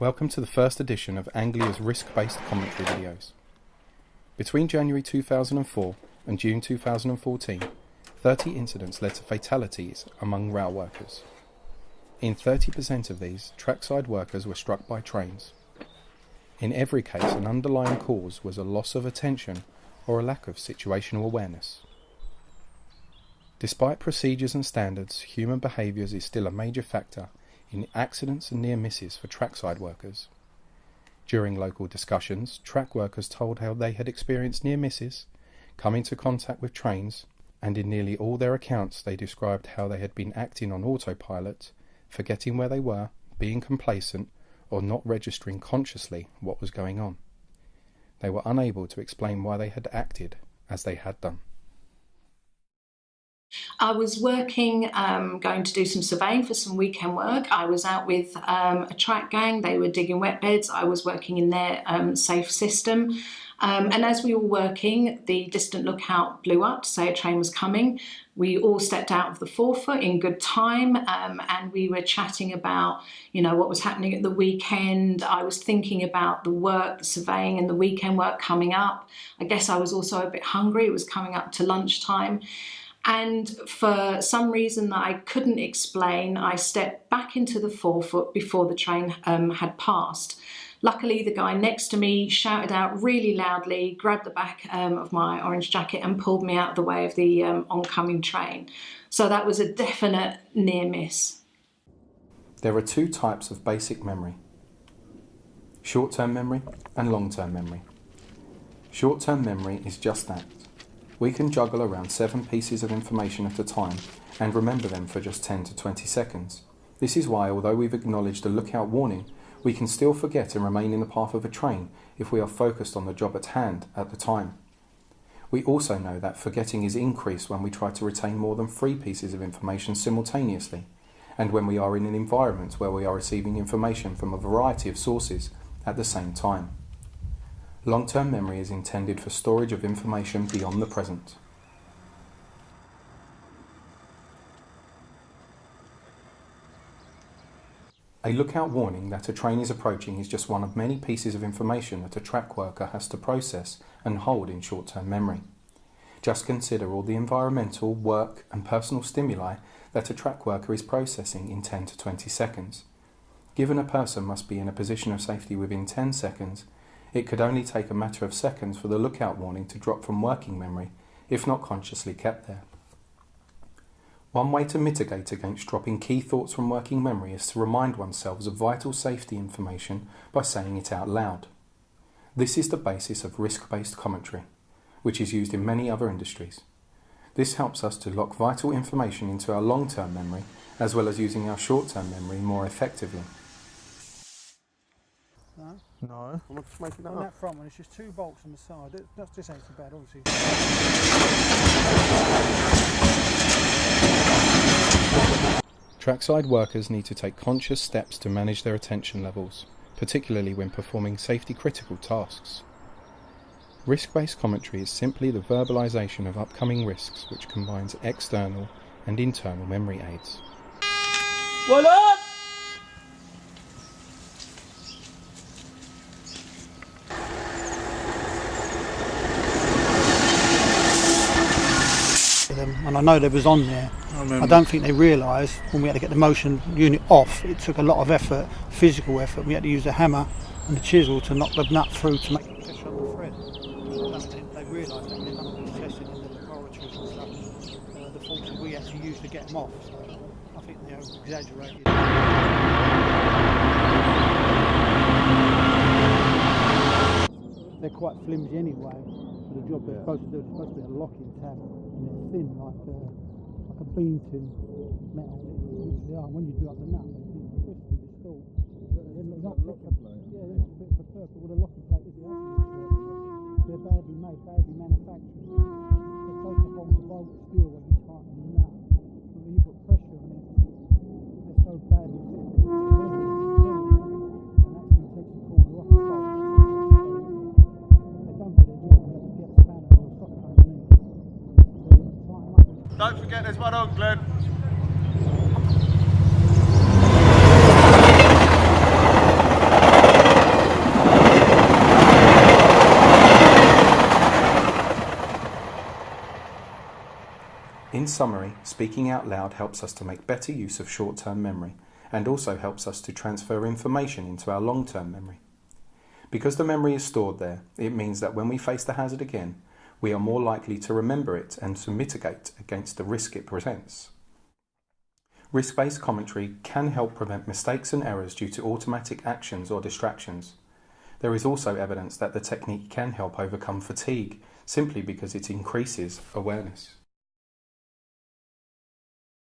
Welcome to the first edition of Anglia's risk-based commentary videos. Between January 2004 and June 2014, 30 incidents led to fatalities among rail workers. In 30% of these, trackside workers were struck by trains. In every case, an underlying cause was a loss of attention or a lack of situational awareness. Despite procedures and standards, human behaviours is still a major factor in accidents and near misses for trackside workers. During local discussions, track workers told how they had experienced near misses, come into contact with trains, and in nearly all their accounts they described how they had been acting on autopilot, forgetting where they were, being complacent, or not registering consciously what was going on. They were unable to explain why they had acted as they had done. I was working, going to do some surveying for some weekend work. I was out with a track gang. They were digging wet beds. I was working in their safe system. And as we were working, the distant lookout blew up to say a train was coming. We all stepped out of the forefoot in good time, and we were chatting about, what was happening at the weekend. I was thinking about the work, the surveying and the weekend work coming up. I guess I was also a bit hungry. It was coming up to lunchtime. And for some reason that I couldn't explain, I stepped back into the forefoot before the train had passed. Luckily, the guy next to me shouted out really loudly, grabbed the back of my orange jacket and pulled me out of the way of the oncoming train. So that was a definite near miss. There are two types of basic memory: short-term memory and long-term memory. Short-term memory is just that. We can juggle around 7 pieces of information at a time and remember them for just 10 to 20 seconds. This is why, although we've acknowledged a lookout warning, we can still forget and remain in the path of a train if we are focused on the job at hand at the time. We also know that forgetting is increased when we try to retain more than 3 pieces of information simultaneously, and when we are in an environment where we are receiving information from a variety of sources at the same time. Long-term memory is intended for storage of information beyond the present. A lookout warning that a train is approaching is just one of many pieces of information that a track worker has to process and hold in short-term memory. Just consider all the environmental, work and personal stimuli that a track worker is processing in 10 to 20 seconds. Given a person must be in a position of safety within 10 seconds, it could only take a matter of seconds for the lookout warning to drop from working memory, if not consciously kept there. One way to mitigate against dropping key thoughts from working memory is to remind oneself of vital safety information by saying it out loud. This is the basis of risk-based commentary, which is used in many other industries. This helps us to lock vital information into our long-term memory, as well as using our short-term memory more effectively. No. I'm not just making that on up. That front one, it's just 2 bolts on the side. That just ain't so bad, obviously. Trackside workers need to take conscious steps to manage their attention levels, particularly when performing safety-critical tasks. Risk-based commentary is simply the verbalisation of upcoming risks which combines external and internal memory aids. What up? And I know they was on there. I don't think they realised when we had to get the motion unit off, it took a lot of effort, physical effort. We had to use the hammer and the chisel to knock the nut through to make the pressure on the thread. I don't think they realised that they're not tested in the laboratories and stuff. The forces we actually used to get them off. So I think they exaggerated. They're quite flimsy anyway. For the job they're supposed to do, it's supposed to be a locking tab. And they're thin, like a bean tin metal. They are. When you do up the nut, they twist and distort. They're not fit for, they're not fit for purpose. Well, the locking plate is the opposite. They're badly made, badly manufactured. They're supposed to hold the bolt still when you tighten the nut. But when you put pressure on it, they're so badly fit. And actually takes the corner off the bolt. They don't do their job. They have to get a spanner or a socket underneath. Don't forget there's one on, Glenn. In summary, speaking out loud helps us to make better use of short-term memory and also helps us to transfer information into our long-term memory. Because the memory is stored there, it means that when we face the hazard again, we are more likely to remember it and to mitigate against the risk it presents. Risk-based commentary can help prevent mistakes and errors due to automatic actions or distractions. There is also evidence that the technique can help overcome fatigue simply because it increases awareness.